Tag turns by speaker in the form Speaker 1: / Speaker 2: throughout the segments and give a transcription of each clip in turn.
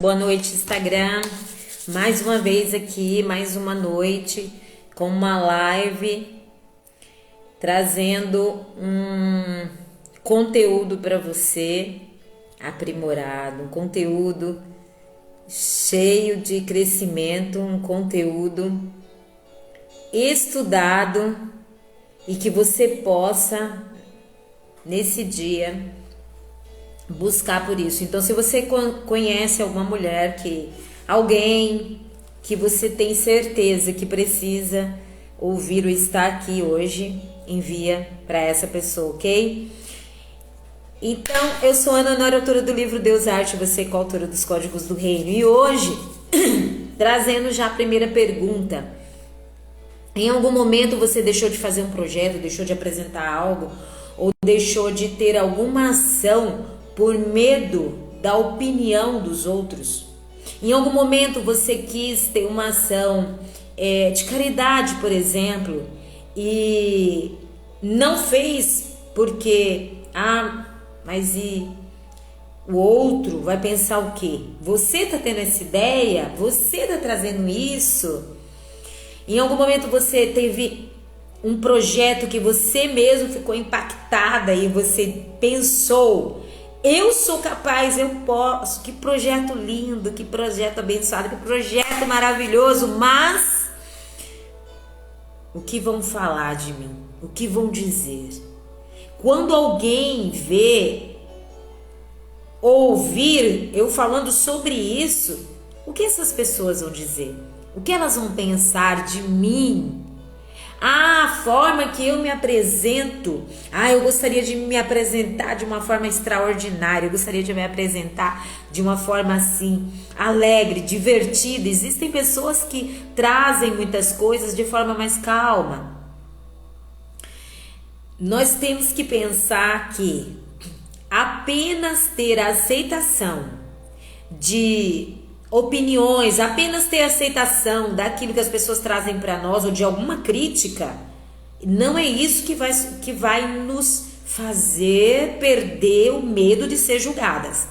Speaker 1: Boa noite, Instagram. Mais uma vez aqui, mais uma noite com uma live trazendo um conteúdo para você aprimorado, um conteúdo cheio de crescimento, um conteúdo estudado e que você possa nesse dia buscar por isso. Então, se você conhece alguma mulher alguém que você tem certeza que precisa ouvir ou estar aqui hoje, envia para essa pessoa, ok? Então, eu sou Ana Honório, autora do livro Deus, Arte, você com a autora dos Códigos do Reino. E hoje, trazendo já a primeira pergunta. Em algum momento você deixou de fazer um projeto, deixou de apresentar algo, ou deixou de ter alguma ação por medo da opinião dos outros? Em algum momento você quis ter uma ação de caridade, por exemplo, e não fez porque, mas e o outro vai pensar o quê? Você tá tendo essa ideia? Você tá trazendo isso? Em algum momento você teve um projeto que você mesmo ficou impactada e você pensou: eu sou capaz, eu posso, que projeto lindo, que projeto abençoado, que projeto maravilhoso, mas o que vão falar de mim? O que vão dizer? Quando alguém ouvir eu falando sobre isso, o que essas pessoas vão dizer? O que elas vão pensar de mim? A forma que eu me apresento. Eu gostaria de me apresentar de uma forma extraordinária. Eu gostaria de me apresentar de uma forma assim, alegre, divertida. Existem pessoas que trazem muitas coisas de forma mais calma. Nós temos que pensar que apenas ter a aceitação de opiniões, apenas ter aceitação daquilo que as pessoas trazem para nós ou de alguma crítica, não é isso que vai nos fazer perder o medo de ser julgadas.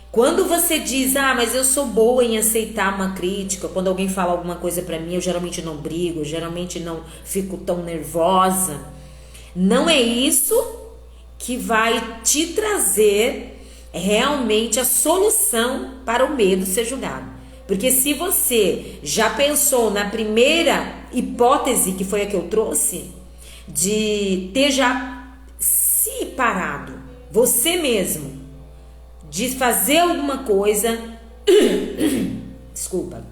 Speaker 1: Quando você diz: mas eu sou boa em aceitar uma crítica, quando alguém fala alguma coisa para mim, eu geralmente não brigo, eu geralmente não fico tão nervosa, não é isso que vai te trazer realmente a solução para o medo de ser julgado. Porque se você já pensou na primeira hipótese, que foi a que eu trouxe, de ter já se parado, você mesmo, de fazer alguma coisa, desculpa,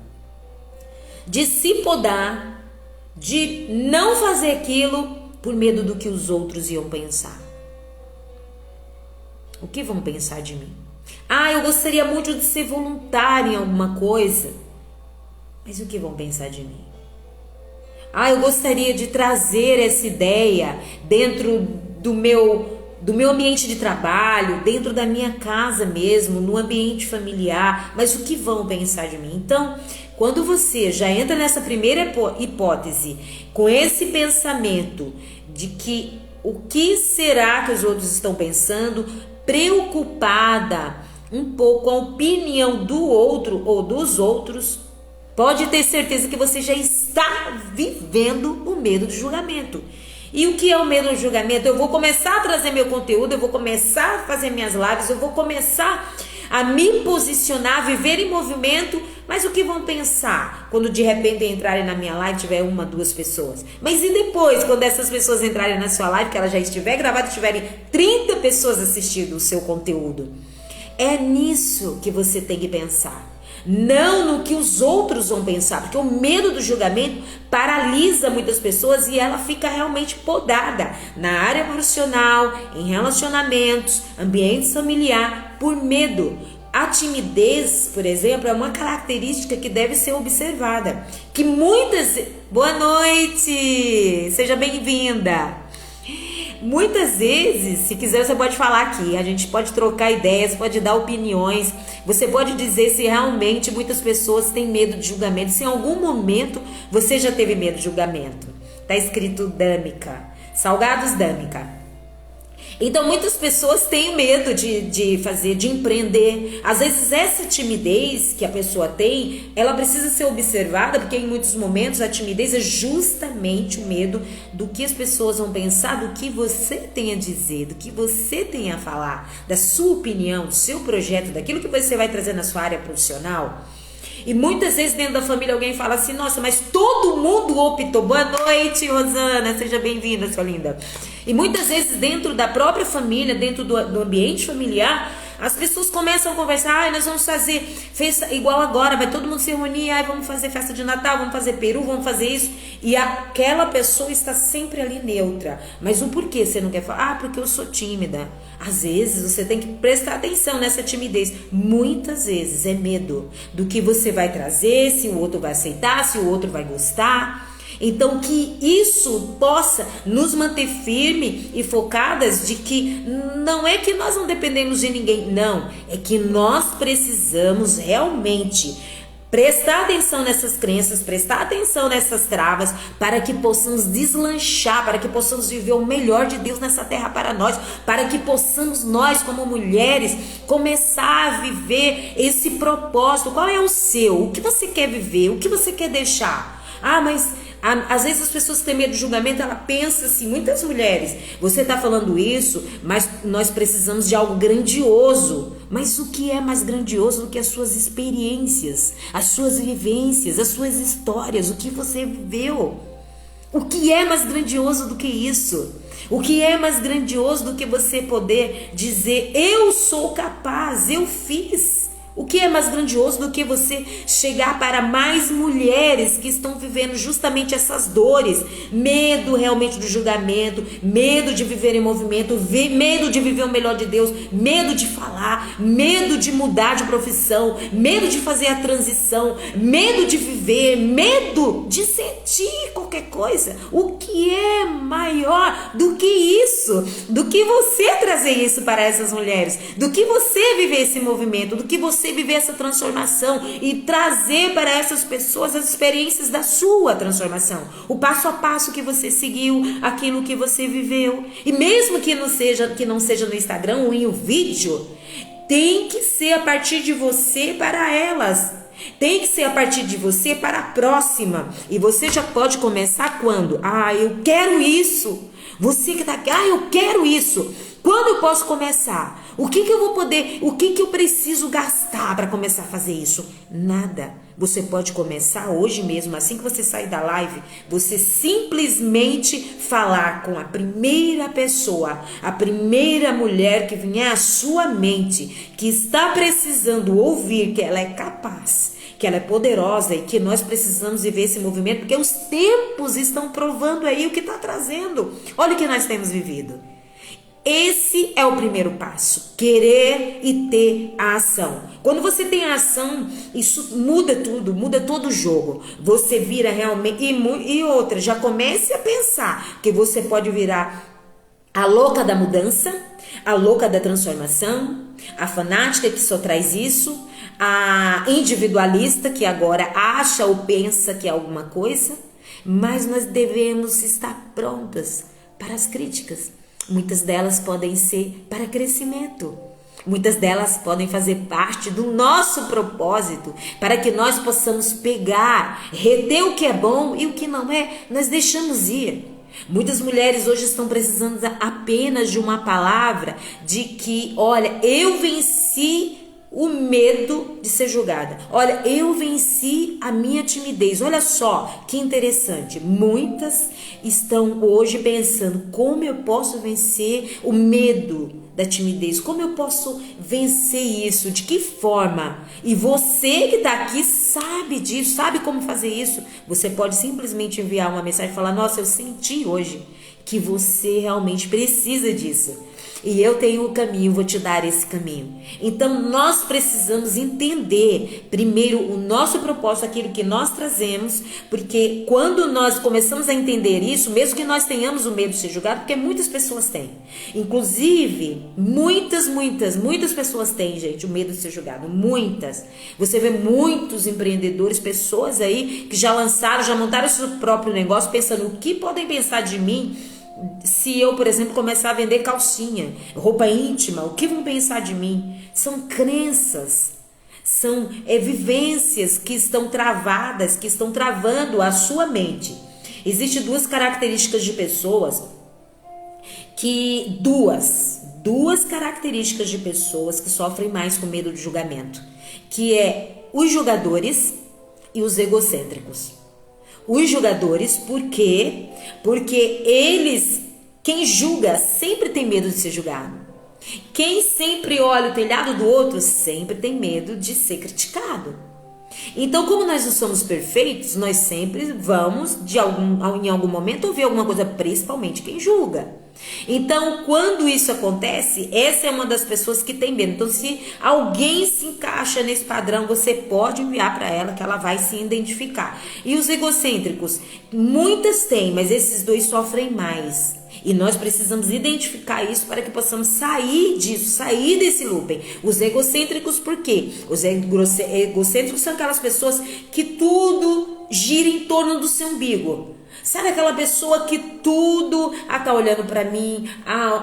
Speaker 1: de se podar, de não fazer aquilo por medo do que os outros iam pensar. O que vão pensar de mim? Eu gostaria muito de ser voluntária em alguma coisa. Mas o que vão pensar de mim? Eu gostaria de trazer essa ideia dentro do meu ambiente de trabalho, dentro da minha casa mesmo, no ambiente familiar. Mas o que vão pensar de mim? Então, quando você já entra nessa primeira hipótese, com esse pensamento de que o que será que os outros estão pensando, preocupada um pouco com a opinião do outro ou dos outros, pode ter certeza que você já está vivendo o medo do julgamento. E o que é o medo do julgamento? Eu vou começar a trazer meu conteúdo, eu vou começar a fazer minhas lives, eu vou começar a me posicionar, viver em movimento, mas o que vão pensar quando de repente entrarem na minha live, tiver 1, 2 pessoas? Mas e depois, quando essas pessoas entrarem na sua live, que ela já estiver gravada, tiverem 30 pessoas assistindo o seu conteúdo? É nisso que você tem que pensar. Não no que os outros vão pensar, porque o medo do julgamento paralisa muitas pessoas e ela fica realmente podada na área profissional, em relacionamentos, ambiente familiar, por medo. A timidez, por exemplo, é uma característica que deve ser observada. Que muitas... Boa noite! Seja bem-vinda! Muitas vezes, se quiser, você pode falar aqui, a gente pode trocar ideias, pode dar opiniões, você pode dizer se realmente muitas pessoas têm medo de julgamento, se em algum momento você já teve medo de julgamento. Tá escrito Dâmica, Salgados Dâmica. Então muitas pessoas têm medo de fazer, de empreender. Às vezes essa timidez que a pessoa tem, ela precisa ser observada, porque em muitos momentos a timidez é justamente o medo do que as pessoas vão pensar, do que você tem a dizer, do que você tem a falar, da sua opinião, do seu projeto, daquilo que você vai trazer na sua área profissional. E muitas vezes dentro da família alguém fala assim, nossa, mas todo mundo optou. Boa noite, Rosana, seja bem-vinda, sua linda. E muitas vezes dentro da própria família, dentro do ambiente familiar, as pessoas começam a conversar, nós vamos fazer festa igual agora, vai todo mundo se reunir, vamos fazer festa de Natal, vamos fazer peru, vamos fazer isso. E aquela pessoa está sempre ali neutra. Mas o porquê você não quer falar? Porque eu sou tímida. Às vezes você tem que prestar atenção nessa timidez. Muitas vezes é medo do que você vai trazer, se o outro vai aceitar, se o outro vai gostar. Então que isso possa nos manter firme e focadas de que não é que nós não dependemos de ninguém, não, é que nós precisamos realmente prestar atenção nessas crenças, prestar atenção nessas travas, para que possamos deslanchar, para que possamos viver o melhor de Deus nessa terra para nós, para que possamos nós como mulheres começar a viver esse propósito. Qual é o seu? O que você quer viver? O que você quer deixar? Mas às vezes as pessoas têm medo de julgamento, ela pensa assim, muitas mulheres, você está falando isso, mas nós precisamos de algo grandioso. Mas o que é mais grandioso do que as suas experiências, as suas vivências, as suas histórias, o que você viveu? O que é mais grandioso do que isso? O que é mais grandioso do que você poder dizer, eu sou capaz, eu fiz? O que é mais grandioso do que você chegar para mais mulheres que estão vivendo justamente essas dores? Medo realmente do julgamento, medo de viver em movimento, medo de viver o melhor de Deus, medo de falar, medo de mudar de profissão, medo de fazer a transição, medo de viver, medo de sentir qualquer coisa. O que é maior do que isso? Do que você trazer isso para essas mulheres? Do que você viver esse movimento? Do que você viver essa transformação e trazer para essas pessoas as experiências da sua transformação, o passo a passo que você seguiu, aquilo que você viveu. E mesmo que não seja no Instagram ou em um vídeo, tem que ser a partir de você para elas. Tem que ser a partir de você para a próxima. E você já pode começar quando? Eu quero isso. Você que tá aqui, eu quero isso. Quando eu posso começar? O que eu vou poder, o que eu preciso gastar para começar a fazer isso? Nada. Você pode começar hoje mesmo, assim que você sair da live, você simplesmente falar com a primeira pessoa, a primeira mulher que vier à sua mente, que está precisando ouvir que ela é capaz, que ela é poderosa e que nós precisamos viver esse movimento, porque os tempos estão provando aí o que está trazendo. Olha o que nós temos vivido. Esse é o primeiro passo, querer e ter a ação. Quando você tem a ação, isso muda tudo, muda todo o jogo. Você vira realmente, e outra, já comece a pensar que você pode virar a louca da mudança, a louca da transformação, a fanática que só traz isso, a individualista que agora acha ou pensa que é alguma coisa. Mas nós devemos estar prontas para as críticas. Muitas delas podem ser para crescimento. Muitas delas podem fazer parte do nosso propósito, para que nós possamos pegar, reter o que é bom e o que não é, nós deixamos ir. Muitas mulheres hoje estão precisando apenas de uma palavra de que, olha, eu venci o medo de ser julgada. Olha, eu venci a minha timidez. Olha só que interessante. Muitas estão hoje pensando como eu posso vencer o medo da timidez. Como eu posso vencer isso? De que forma? E você que está aqui sabe disso, sabe como fazer isso. Você pode simplesmente enviar uma mensagem e falar, nossa, eu senti hoje que você realmente precisa disso. E eu tenho o caminho, vou te dar esse caminho. Então nós precisamos entender primeiro o nosso propósito, aquilo que nós trazemos, porque quando nós começamos a entender isso, mesmo que nós tenhamos o medo de ser julgado, porque muitas pessoas têm. Inclusive, muitas pessoas têm, gente, o medo de ser julgado. Muitas. Você vê muitos empreendedores, pessoas aí que já lançaram, já montaram o seu próprio negócio, pensando o que podem pensar de mim Se eu, por exemplo, começar a vender calcinha, roupa íntima, o que vão pensar de mim? São crenças, são vivências que estão travadas, que estão travando a sua mente. Existem duas características de pessoas duas características de pessoas que sofrem mais com medo de julgamento, que é os julgadores e os egocêntricos. Os julgadores, por quê? Porque quem julga sempre tem medo de ser julgado. Quem sempre olha o telhado do outro sempre tem medo de ser criticado. Então, como nós não somos perfeitos, nós sempre vamos, em algum momento, ouvir alguma coisa, principalmente quem julga. Então, quando isso acontece, essa é uma das pessoas que tem medo. Então, se alguém se encaixa nesse padrão, você pode enviar para ela que ela vai se identificar. E os egocêntricos, muitas têm, mas esses dois sofrem mais. E nós precisamos identificar isso para que possamos sair disso, sair desse looping. Os egocêntricos, por quê? Os egocêntricos são aquelas pessoas que tudo gira em torno do seu umbigo. Sabe aquela pessoa que tudo tá olhando para mim?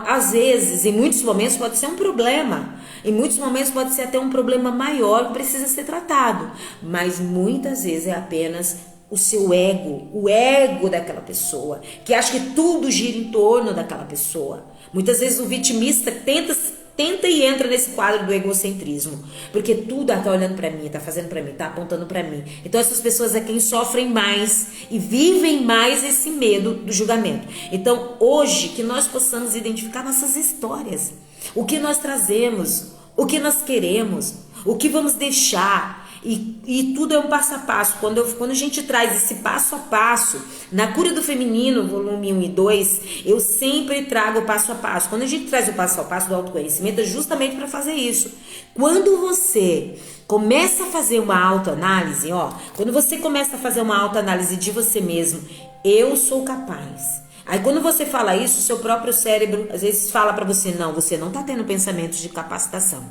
Speaker 1: Às vezes, em muitos momentos pode ser um problema. Em muitos momentos pode ser até um problema maior que precisa ser tratado. Mas muitas vezes é apenas o seu ego, o ego daquela pessoa, que acha que tudo gira em torno daquela pessoa. Muitas vezes o vitimista tenta e entra nesse quadro do egocentrismo, porque tudo tá olhando para mim, tá fazendo para mim, tá apontando para mim. Então essas pessoas é quem sofrem mais e vivem mais esse medo do julgamento. Então hoje que nós possamos identificar nossas histórias, o que nós trazemos, o que nós queremos, o que vamos deixar. E tudo é um passo a passo. Quando a gente traz esse passo a passo, na Cura do Feminino, volume 1 e 2, eu sempre trago o passo a passo. Quando a gente traz o passo a passo do autoconhecimento, é justamente para fazer isso. Quando você começa a fazer uma autoanálise, quando você começa a fazer uma autoanálise de você mesmo, eu sou capaz. Aí quando você fala isso, o seu próprio cérebro às vezes fala para você, não, você não está tendo pensamentos de capacitação.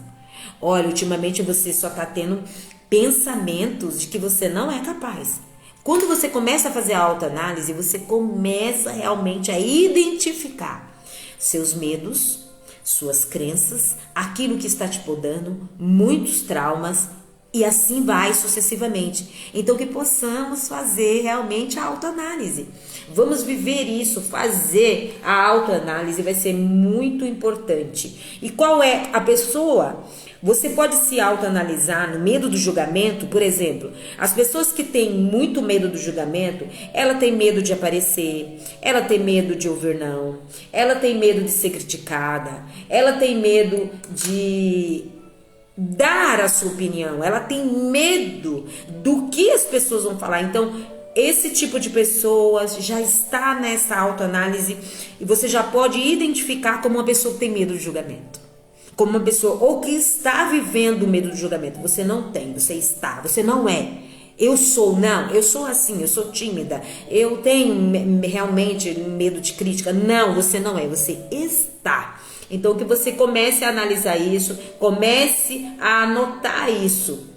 Speaker 1: Olha, ultimamente você só está tendo pensamentos de que você não é capaz. Quando você começa a fazer a autoanálise, você começa realmente a identificar seus medos, suas crenças, aquilo que está te podando, muitos traumas, e assim vai sucessivamente. Então que possamos fazer realmente a autoanálise. Vamos viver isso, fazer a autoanálise vai ser muito importante. E qual é a pessoa? Você pode se autoanalisar no medo do julgamento, por exemplo. As pessoas que têm muito medo do julgamento, ela tem medo de aparecer, ela tem medo de ouvir não, ela tem medo de ser criticada, ela tem medo de dar a sua opinião, ela tem medo do que as pessoas vão falar. Então, esse tipo de pessoa já está nessa autoanálise e você já pode identificar como uma pessoa que tem medo de julgamento. Como uma pessoa ou que está vivendo o medo do julgamento. Você não tem, você não é. Eu sou assim, eu sou tímida, eu tenho realmente medo de crítica. Não, você não é, você está. Então que você comece a analisar isso, comece a anotar isso.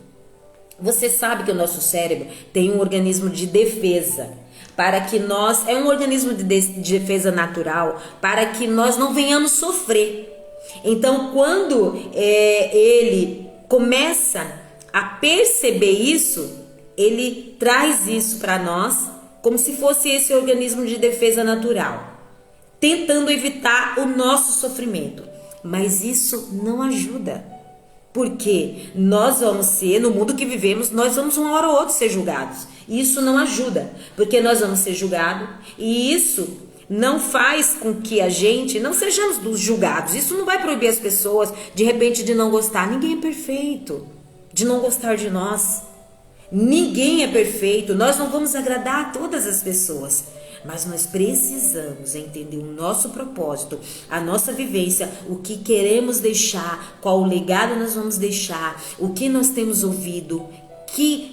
Speaker 1: Você sabe que o nosso cérebro tem um organismo de defesa, para que nós, é um organismo de defesa natural, para que nós não venhamos sofrer. Então, quando ele começa a perceber isso, ele traz isso para nós como se fosse esse organismo de defesa natural, tentando evitar o nosso sofrimento. Mas isso não ajuda, porque nós vamos ser, no mundo que vivemos, nós vamos uma hora ou outra ser julgados. E isso não ajuda, porque nós vamos ser julgados e isso não faz com que a gente não sejamos dos julgados. Isso não vai proibir as pessoas, de repente, de não gostar. Ninguém é perfeito, de não gostar de nós. Ninguém é perfeito. Nós não vamos agradar a todas as pessoas. Mas nós precisamos entender o nosso propósito, a nossa vivência, o que queremos deixar, qual o legado nós vamos deixar, o que nós temos ouvido,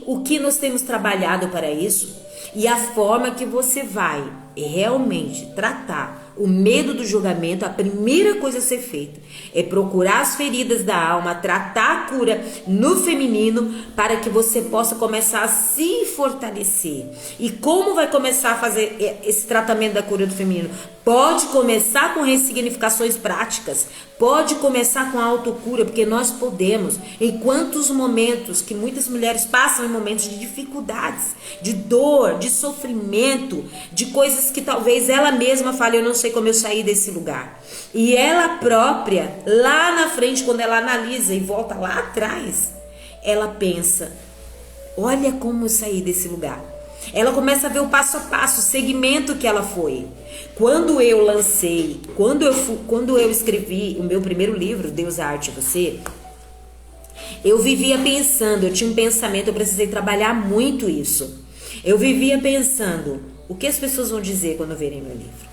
Speaker 1: o que nós temos trabalhado para isso e a forma que você vai realmente tratar o medo do julgamento. A primeira coisa a ser feita é procurar as feridas da alma, tratar a cura no feminino, para que você possa começar a se fortalecer. E como vai começar a fazer esse tratamento da cura do feminino? Pode começar com ressignificações práticas, pode começar com a autocura, porque nós podemos. Em quantos momentos que muitas mulheres passam em momentos de dificuldades, de dor, de sofrimento, de coisas que talvez ela mesma fale, eu não sei como eu saí desse lugar. E ela própria, lá na frente, quando ela analisa e volta lá atrás, ela pensa, olha como eu saí desse lugar. Ela começa a ver o passo a passo, o segmento que ela foi. Quando eu lancei, quando eu escrevi o meu primeiro livro, Deus, a Arte e Você, eu vivia pensando, eu tinha um pensamento, eu precisei trabalhar muito isso. Eu vivia pensando, o que as pessoas vão dizer quando verem meu livro?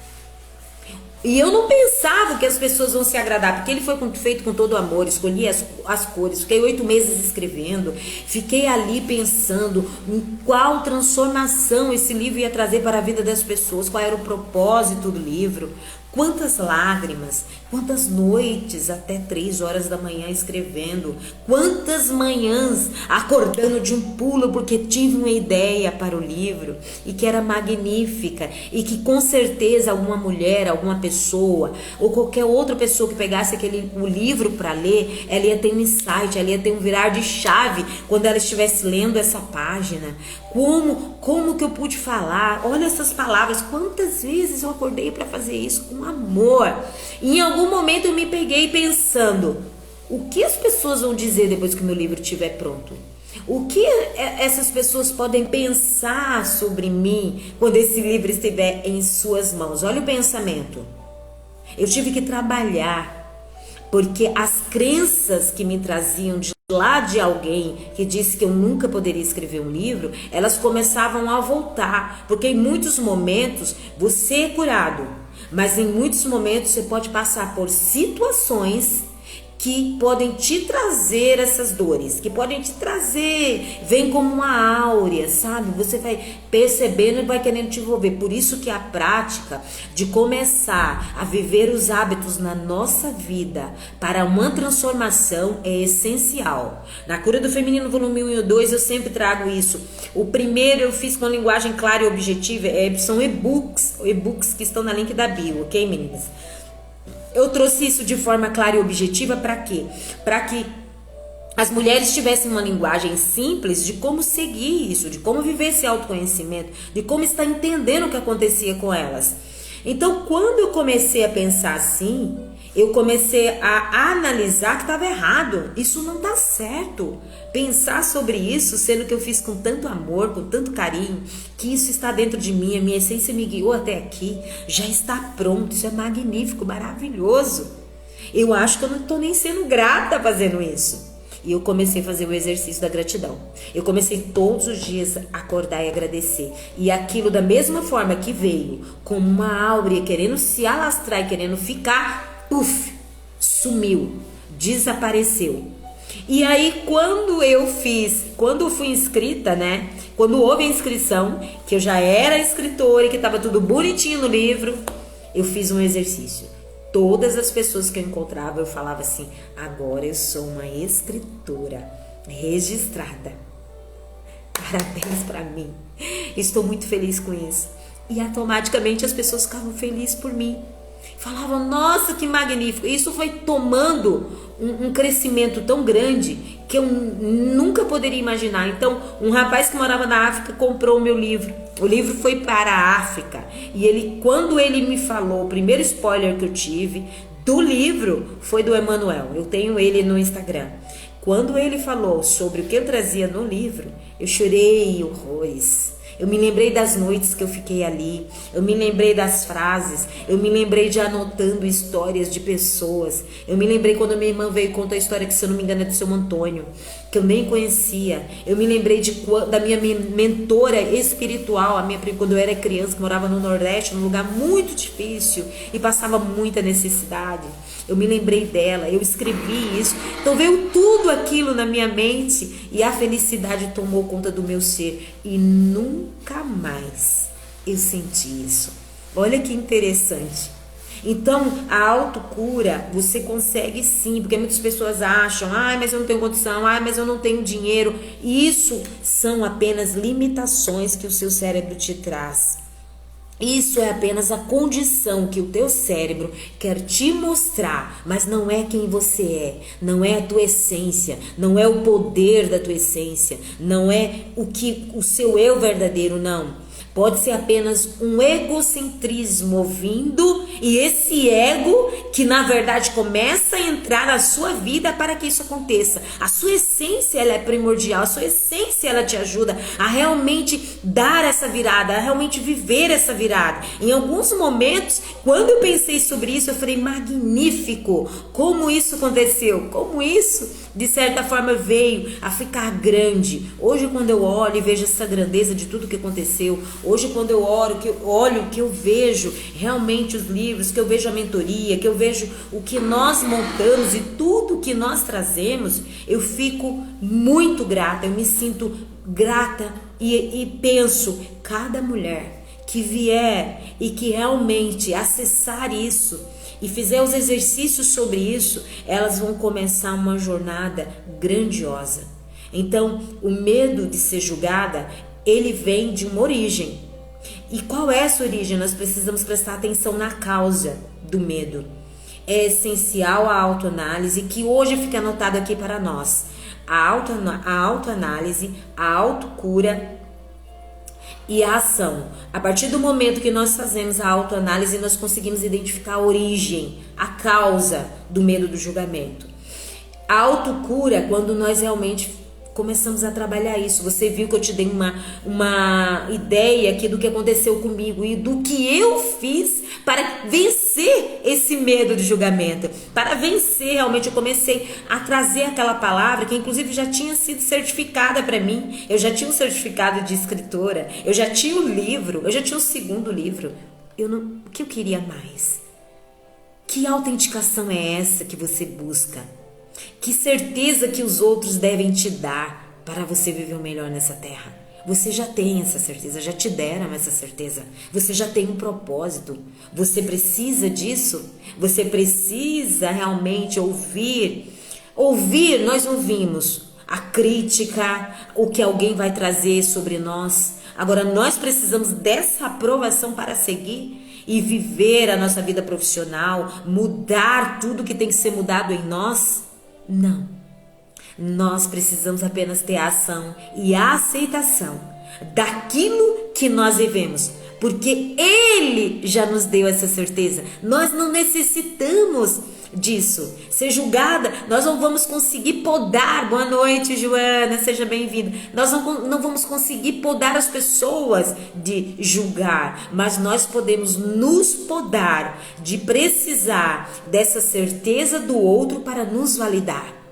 Speaker 1: E eu não pensava que as pessoas vão se agradar, porque ele foi feito com todo amor, escolhi as cores, fiquei 8 meses escrevendo, fiquei ali pensando em qual transformação esse livro ia trazer para a vida das pessoas, qual era o propósito do livro, quantas lágrimas, quantas noites até 3 horas da manhã escrevendo, quantas manhãs acordando de um pulo porque tive uma ideia para o livro e que era magnífica e que com certeza alguma mulher, alguma pessoa ou qualquer outra pessoa que pegasse o livro para ler, ela ia ter um insight, ela ia ter um virar de chave quando ela estivesse lendo essa página. Como que eu pude falar? Olha essas palavras, quantas vezes eu acordei para fazer isso com amor. E em algum momento eu me peguei pensando, o que as pessoas vão dizer depois que o meu livro estiver pronto? O que essas pessoas podem pensar sobre mim quando esse livro estiver em suas mãos? Olha o pensamento. Eu tive que trabalhar, porque as crenças que me traziam de lá de alguém que disse que eu nunca poderia escrever um livro, elas começavam a voltar, porque em muitos momentos você é curado, mas em muitos momentos você pode passar por situações que podem te trazer essas dores, que podem te trazer, vem como uma áurea, sabe? Você vai percebendo e vai querendo te envolver. Por isso que a prática de começar a viver os hábitos na nossa vida para uma transformação é essencial. Na Cura do Feminino, volume 1 e 2, eu sempre trago isso. O primeiro eu fiz com linguagem clara e objetiva, são e-books que estão na link da bio, ok, meninas? Eu trouxe isso de forma clara e objetiva para quê? Para que as mulheres tivessem uma linguagem simples de como seguir isso, de como viver esse autoconhecimento, de como estar entendendo o que acontecia com elas. Então, quando eu comecei a pensar assim, eu comecei a analisar que estava errado. Isso não está certo. Pensar sobre isso, sendo que eu fiz com tanto amor, com tanto carinho, que isso está dentro de mim, a minha essência me guiou até aqui, já está pronto, isso é magnífico, maravilhoso. Eu acho que eu não estou nem sendo grata fazendo isso. E eu comecei a fazer o exercício da gratidão. Eu comecei todos os dias a acordar e agradecer. E aquilo da mesma forma que veio, como uma áurea querendo se alastrar e querendo ficar, puf, sumiu, desapareceu. E aí quando eu fui inscrita, né? Quando houve a inscrição, que eu já era escritora e que estava tudo bonitinho no livro, eu fiz um exercício. Todas as pessoas que eu encontrava, eu falava assim, agora eu sou uma escritora registrada. Parabéns pra mim. Estou muito feliz com isso. E automaticamente as pessoas ficavam felizes por mim. Falavam, nossa, que magnífico. Isso foi tomando um crescimento tão grande que eu nunca poderia imaginar. Então, um rapaz que morava na África comprou o meu livro. O livro foi para a África. E quando ele me falou, o primeiro spoiler que eu tive do livro foi do Emanuel. Eu tenho ele no Instagram. Quando ele falou sobre o que eu trazia no livro, eu chorei horrores. Eu me lembrei das noites que eu fiquei ali, eu me lembrei das frases, eu me lembrei de anotando histórias de pessoas, eu me lembrei quando minha irmã veio contar a história que, se eu não me engano, é do seu Antônio, que eu nem conhecia. Eu me lembrei da minha mentora espiritual, quando eu era criança, que morava no Nordeste, num lugar muito difícil e passava muita necessidade. Eu me lembrei dela, eu escrevi isso. Então veio tudo aquilo na minha mente e a felicidade tomou conta do meu ser. E nunca mais eu senti isso. Olha que interessante. Então, a autocura você consegue sim, porque muitas pessoas acham, mas eu não tenho condição, mas eu não tenho dinheiro. Isso são apenas limitações que o seu cérebro te traz. Isso é apenas a condição que o teu cérebro quer te mostrar, mas não é quem você é, não é a tua essência, não é o poder da tua essência, não é o seu eu verdadeiro, não. Pode ser apenas um egocentrismo vindo, e esse ego que na verdade começa a entrar na sua vida para que isso aconteça. A sua essência ela é primordial, a sua essência ela te ajuda a realmente dar essa virada, a realmente viver essa virada. Em alguns momentos, quando eu pensei sobre isso, eu falei, magnífico, como isso aconteceu, como isso de certa forma veio a ficar grande. Hoje quando eu olho e vejo essa grandeza de tudo que aconteceu, hoje quando eu olho, que eu vejo realmente os livros, que eu vejo a mentoria, que eu vejo o que nós montamos e tudo que nós trazemos, eu fico muito grata, eu me sinto grata e penso, cada mulher que vier e que realmente acessar isso e fizer os exercícios sobre isso, elas vão começar uma jornada grandiosa. Então, o medo de ser julgada, ele vem de uma origem. E qual é essa origem? Nós precisamos prestar atenção na causa do medo. É essencial a autoanálise, que hoje fica anotado aqui para nós. A autoanálise, a autocura e a ação. A partir do momento que nós fazemos a autoanálise, nós conseguimos identificar a origem, a causa do medo do julgamento. A autocura, quando nós realmente começamos a trabalhar isso. Você viu que eu te dei uma ideia aqui do que aconteceu comigo e do que eu fiz para vencer esse medo de julgamento. Para vencer, realmente eu comecei a trazer aquela palavra que inclusive já tinha sido certificada para mim. Eu já tinha um certificado de escritora, eu já tinha um livro, eu já tinha um segundo livro. O que eu queria mais? Que autenticação é essa que você busca? Que certeza que os outros devem te dar para você viver o melhor nessa terra? Você já tem essa certeza, já te deram essa certeza. Você já tem um propósito. Você precisa disso? Você precisa realmente ouvir. Nós ouvimos a crítica, o que alguém vai trazer sobre nós. Agora, nós precisamos dessa aprovação para seguir e viver a nossa vida profissional, mudar tudo que tem que ser mudado em nós. Não, nós precisamos apenas ter a ação e a aceitação daquilo que nós vivemos, porque Ele já nos deu essa certeza. Nós não necessitamos disso, ser julgada. Nós não vamos conseguir podar. Boa noite, Joana, seja bem-vinda. Nós não vamos conseguir podar as pessoas de julgar, mas nós podemos nos podar de precisar dessa certeza do outro para nos validar.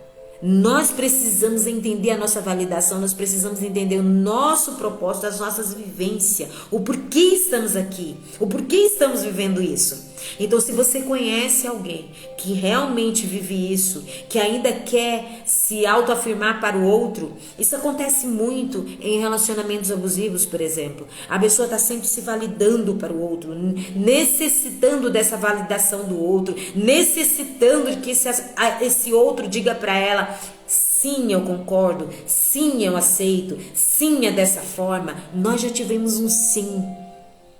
Speaker 1: Nós precisamos entender a nossa validação, nós precisamos entender o nosso propósito, as nossas vivências, o porquê estamos aqui, o porquê estamos vivendo isso. Então, se você conhece alguém que realmente vive isso, que ainda quer se autoafirmar para o outro, isso acontece muito em relacionamentos abusivos, por exemplo. A pessoa está sempre se validando para o outro, necessitando dessa validação do outro, necessitando de que esse outro diga para ela: sim, eu concordo, sim, eu aceito, sim, é dessa forma. Nós já tivemos um sim.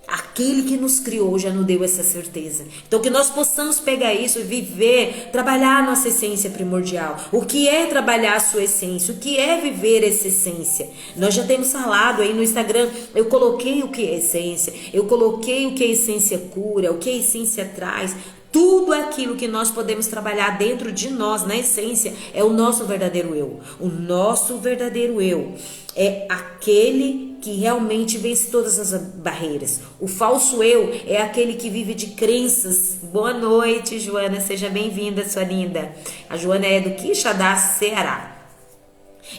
Speaker 1: Aquele que nos criou já nos deu essa certeza. Então que nós possamos pegar isso e viver, trabalhar a nossa essência primordial. O que é trabalhar a sua essência? O que é viver essa essência? Nós já temos falado aí no Instagram, eu coloquei o que é essência, eu coloquei o que a essência cura, o que a essência traz. Tudo aquilo que nós podemos trabalhar dentro de nós, na essência, é o nosso verdadeiro eu. O nosso verdadeiro eu é aquele que realmente vence todas as barreiras. O falso eu é aquele que vive de crenças. Boa noite, Joana, seja bem-vinda, sua linda. A Joana é do Quixadá, Ceará.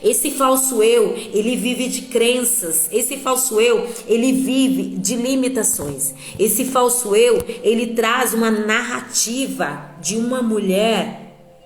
Speaker 1: Esse falso eu, ele vive de crenças. Esse falso eu, ele vive de limitações. Esse falso eu, ele traz uma narrativa de uma mulher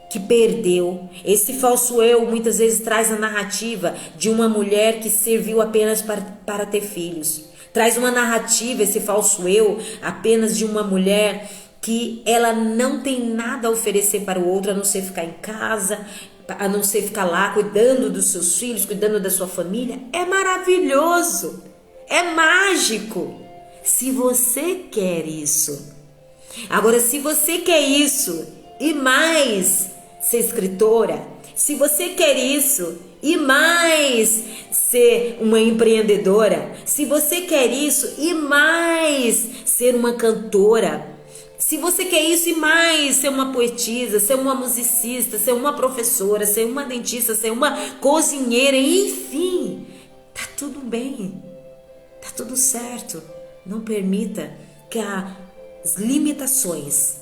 Speaker 1: que perdeu. Esse falso eu muitas vezes traz a narrativa de uma mulher que serviu apenas para ter filhos. Traz uma narrativa, esse falso eu, apenas de uma mulher que ela não tem nada a oferecer para o outro a não ser ficar em casa, a não ser ficar lá cuidando dos seus filhos, cuidando da sua família, é maravilhoso, é mágico. Se você quer isso. Agora, se você quer isso e mais ser escritora, se você quer isso e mais ser uma empreendedora, se você quer isso e mais ser uma cantora, se você quer isso e mais ser uma poetisa, ser uma musicista, ser uma professora, ser uma dentista, ser uma cozinheira, enfim, tá tudo bem, tá tudo certo. Não permita que as limitações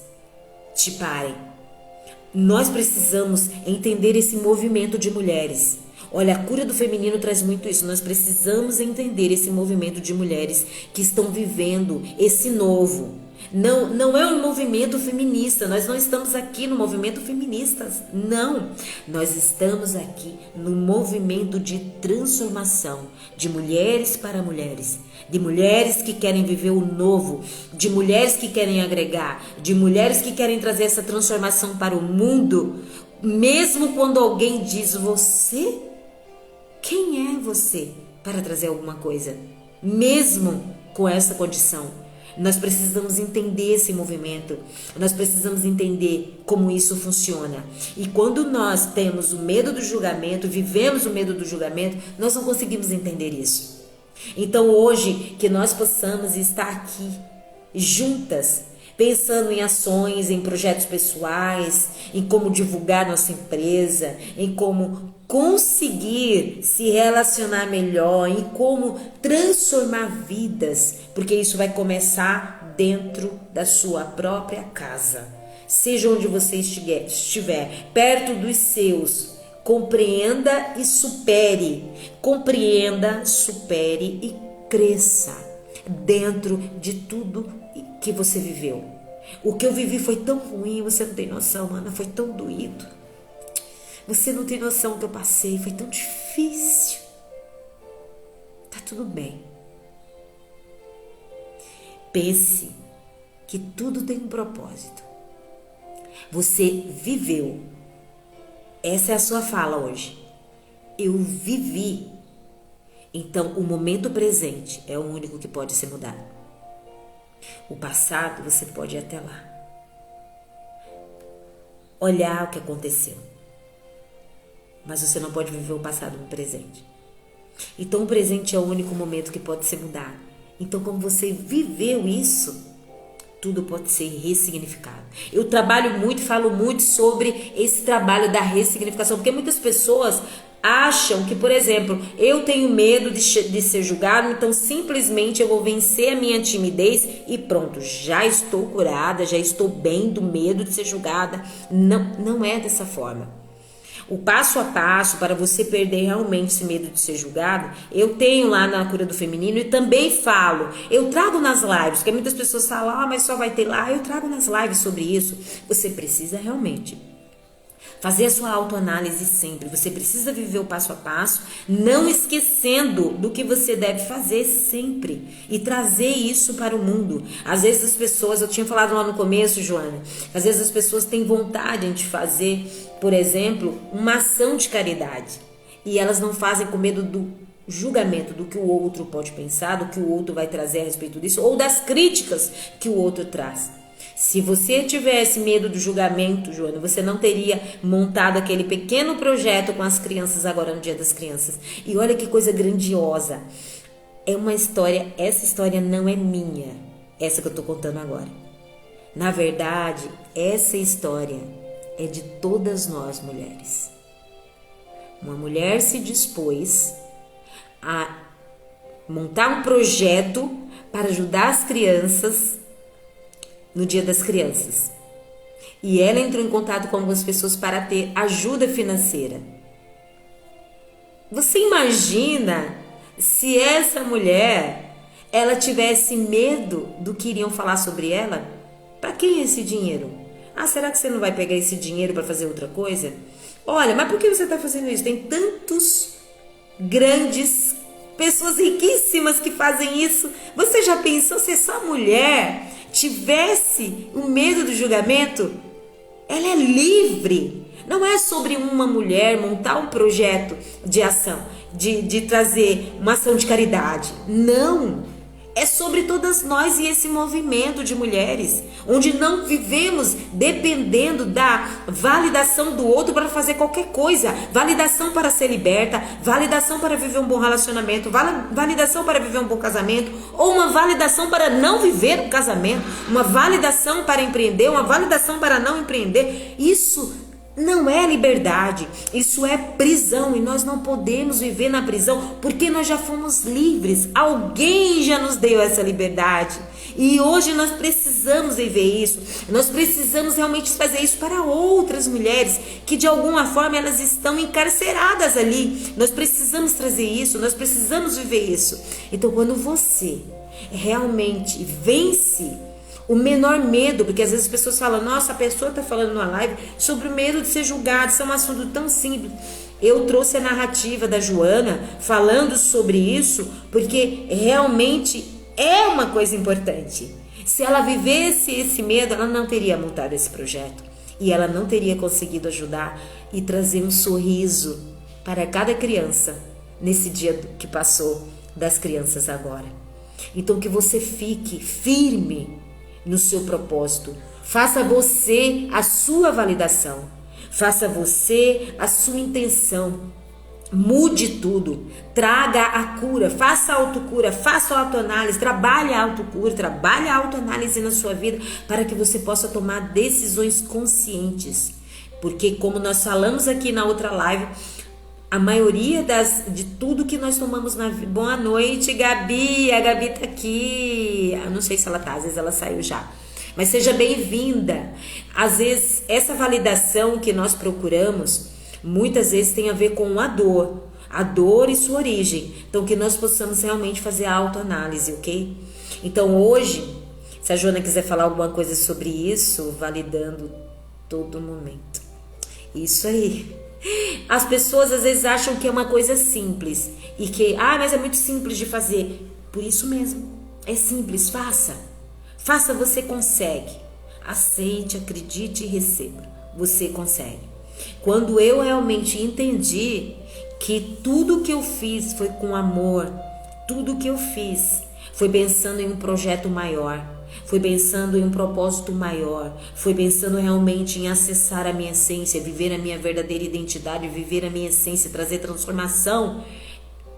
Speaker 1: te parem. Nós precisamos entender esse movimento de mulheres. Olha, a cura do feminino traz muito isso. Nós precisamos entender esse movimento de mulheres que estão vivendo esse novo. Não é um movimento feminista. Nós não estamos aqui no movimento feminista. Não. Nós estamos aqui no movimento de transformação de mulheres para mulheres. De mulheres que querem viver o novo, de mulheres que querem agregar, de mulheres que querem trazer essa transformação para o mundo, mesmo quando alguém diz você, quem é você para trazer alguma coisa? Mesmo com essa condição, nós precisamos entender esse movimento, nós precisamos entender como isso funciona. E quando nós temos o medo do julgamento, vivemos o medo do julgamento, nós não conseguimos entender isso. Então hoje que nós possamos estar aqui juntas, pensando em ações, em projetos pessoais, em como divulgar nossa empresa, em como conseguir se relacionar melhor, em como transformar vidas, porque isso vai começar dentro da sua própria casa. Seja onde você estiver, perto dos seus. Compreenda e supere. Compreenda, supere e cresça dentro de tudo que você viveu. O que eu vivi foi tão ruim, você não tem noção, Ana, foi tão doído. Você não tem noção do que eu passei, foi tão difícil. Tá tudo bem. Pense que tudo tem um propósito. Você viveu. Essa é a sua fala hoje. Eu vivi. Então, o momento presente é o único que pode ser mudado. O passado, você pode ir até lá. Olhar o que aconteceu. Mas você não pode viver o passado no presente. Então, o presente é o único momento que pode ser mudado. Então, como você viveu isso, tudo pode ser ressignificado. Eu trabalho muito, falo muito sobre esse trabalho da ressignificação, porque muitas pessoas acham que, por exemplo, eu tenho medo de ser julgado, então simplesmente eu vou vencer a minha timidez e pronto, já estou curada, já estou bem do medo de ser julgada. Não é dessa forma. O passo a passo para você perder realmente esse medo de ser julgado, eu tenho lá na Cura do Feminino e também falo, eu trago nas lives, porque muitas pessoas falam, mas só vai ter lá, eu trago nas lives sobre isso. Você precisa realmente fazer a sua autoanálise sempre, você precisa viver o passo a passo, não esquecendo do que você deve fazer sempre e trazer isso para o mundo. Às vezes as pessoas, eu tinha falado lá no começo, Joana, às vezes as pessoas têm vontade de fazer, por exemplo, uma ação de caridade e elas não fazem com medo do julgamento, do que o outro pode pensar, do que o outro vai trazer a respeito disso ou das críticas que o outro traz. Se você tivesse medo do julgamento, Joana, você não teria montado aquele pequeno projeto com as crianças agora no Dia das Crianças. E olha que coisa grandiosa. É uma história, essa história não é minha, essa que eu estou contando agora. Na verdade, essa história é de todas nós mulheres. Uma mulher se dispôs a montar um projeto para ajudar as crianças no Dia das Crianças. E ela entrou em contato com algumas pessoas para ter ajuda financeira. Você imagina se essa mulher, ela tivesse medo do que iriam falar sobre ela? Para quem é esse dinheiro? Será que você não vai pegar esse dinheiro para fazer outra coisa? Olha, mas por que você está fazendo isso? Tem tantos grandes pessoas riquíssimas que fazem isso. Você já pensou se essa mulher tivesse o medo do julgamento, ela é livre. Não é sobre uma mulher montar um projeto de ação, de trazer uma ação de caridade. Não. É sobre todas nós e esse movimento de mulheres, onde não vivemos dependendo da validação do outro para fazer qualquer coisa. Validação para ser liberta, validação para viver um bom relacionamento, validação para viver um bom casamento, ou uma validação para não viver um casamento, uma validação para empreender, uma validação para não empreender. Isso não é liberdade, isso é prisão, e nós não podemos viver na prisão porque nós já fomos livres. Alguém já nos deu essa liberdade e hoje nós precisamos viver isso. Nós precisamos realmente fazer isso para outras mulheres que de alguma forma elas estão encarceradas ali. Nós precisamos trazer isso, nós precisamos viver isso. Então, quando você realmente vence o menor medo, porque às vezes as pessoas falam, nossa, a pessoa está falando numa live sobre o medo de ser julgado, isso é um assunto tão simples. Eu trouxe a narrativa da Joana falando sobre isso, porque realmente é uma coisa importante. Se ela vivesse esse medo, ela não teria montado esse projeto, e ela não teria conseguido ajudar e trazer um sorriso para cada criança nesse dia que passou das crianças agora. Então que você fique firme no seu propósito. Faça você a sua validação. Faça você a sua intenção. Mude tudo. Traga a cura. Faça a autocura. Faça a autoanálise. Trabalhe a autocura. Trabalhe a autoanálise na sua vida para que você possa tomar decisões conscientes. Porque, como nós falamos aqui na outra live, a maioria de tudo que nós tomamos na vida... Boa noite, Gabi. A Gabi tá aqui. Eu não sei se ela tá, às vezes ela saiu já. Mas seja bem-vinda. Às vezes, essa validação que nós procuramos, muitas vezes tem a ver com a dor e sua origem. Então, que nós possamos realmente fazer a autoanálise, ok? Então, hoje, se a Joana quiser falar alguma coisa sobre isso, validando todo momento. Isso aí. As pessoas às vezes acham que é uma coisa simples e que, mas é muito simples de fazer. Por isso mesmo, é simples, faça. Faça, você consegue. Aceite, acredite e receba. Você consegue. Quando eu realmente entendi que tudo que eu fiz foi com amor, tudo que eu fiz foi pensando em um projeto maior, foi pensando em um propósito maior, foi pensando realmente em acessar a minha essência, viver a minha verdadeira identidade, viver a minha essência, trazer transformação.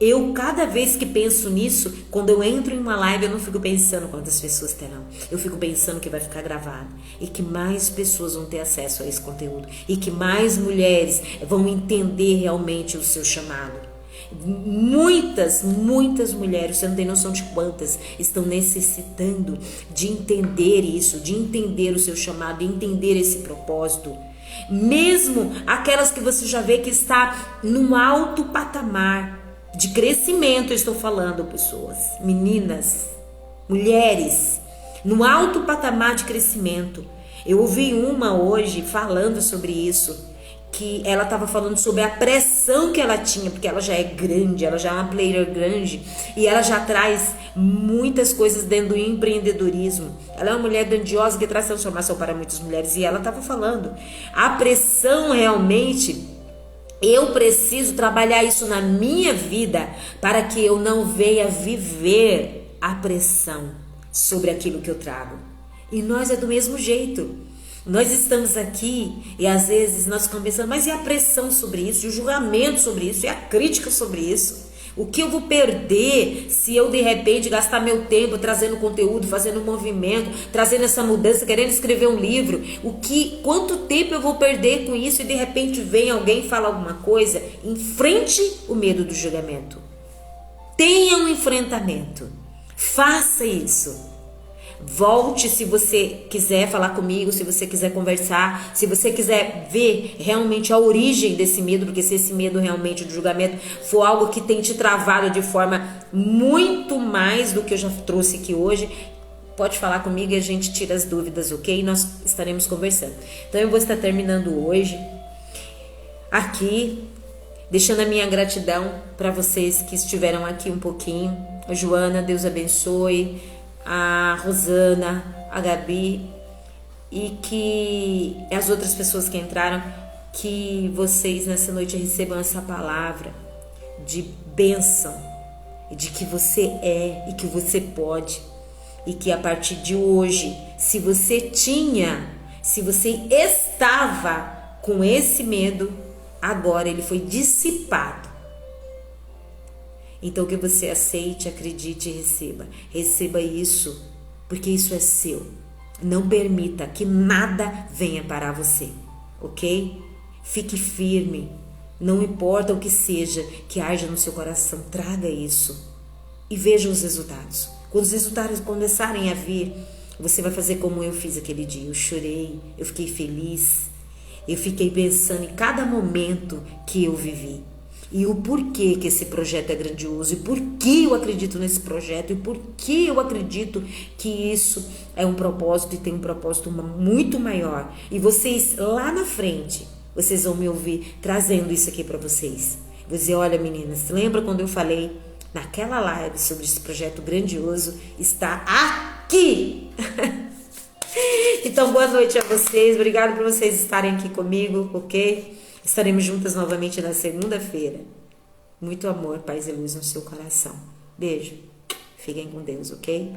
Speaker 1: Eu, cada vez que penso nisso, quando eu entro em uma live, eu não fico pensando quantas pessoas terão. Eu fico pensando que vai ficar gravado e que mais pessoas vão ter acesso a esse conteúdo e que mais mulheres vão entender realmente o seu chamado. Muitas mulheres, você não tem noção de quantas, estão necessitando de entender isso, de entender o seu chamado, de entender esse propósito. Mesmo aquelas que você já vê que está num alto patamar de crescimento, eu estou falando, pessoas, meninas, mulheres, no alto patamar de crescimento. Eu ouvi uma hoje falando sobre isso, que ela estava falando sobre a pressão que ela tinha, porque ela já é grande, ela já é uma player grande e ela já traz muitas coisas dentro do empreendedorismo. Ela é uma mulher grandiosa que traz transformação para muitas mulheres e ela estava falando, a pressão realmente, eu preciso trabalhar isso na minha vida para que eu não venha viver a pressão sobre aquilo que eu trago. E nós é do mesmo jeito. Nós estamos aqui e às vezes nós ficamos pensando, mas e a pressão sobre isso, e o julgamento sobre isso, e a crítica sobre isso? O que eu vou perder se eu de repente gastar meu tempo trazendo conteúdo, fazendo um movimento, trazendo essa mudança, querendo escrever um livro? Quanto tempo eu vou perder com isso e de repente vem alguém e fala alguma coisa? Enfrente o medo do julgamento. Tenha um enfrentamento. Faça isso. Volte se você quiser falar comigo, se você quiser conversar, se você quiser ver realmente a origem desse medo, porque se esse medo realmente do julgamento for algo que tem te travado de forma muito mais do que eu já trouxe aqui hoje, pode falar comigo e a gente tira as dúvidas, ok? Nós estaremos conversando. Então eu vou estar terminando hoje aqui, deixando a minha gratidão para vocês que estiveram aqui um pouquinho. A Joana, Deus abençoe. A Rosana, a Gabi e que as outras pessoas que entraram, que vocês nessa noite recebam essa palavra de bênção, de que você é e que você pode, e que a partir de hoje, se você estava com esse medo, agora ele foi dissipado. Então que você aceite, acredite e receba. Receba isso, porque isso é seu. Não permita que nada venha parar você, ok? Fique firme. Não importa o que seja que haja no seu coração, traga isso e veja os resultados. Quando os resultados começarem a vir, você vai fazer como eu fiz aquele dia. Eu chorei, eu fiquei feliz, eu fiquei pensando em cada momento que eu vivi. E o porquê que esse projeto é grandioso, e por que eu acredito nesse projeto, e por que eu acredito que isso é um propósito e tem um propósito muito maior. E vocês lá na frente, vocês vão me ouvir trazendo isso aqui para vocês. Vou dizer, olha meninas, lembra quando eu falei naquela live sobre esse projeto grandioso? Está aqui! Então, boa noite a vocês, obrigado por vocês estarem aqui comigo, ok? Estaremos juntas novamente na segunda-feira. Muito amor, paz e luz no seu coração. Beijo. Fiquem com Deus, ok?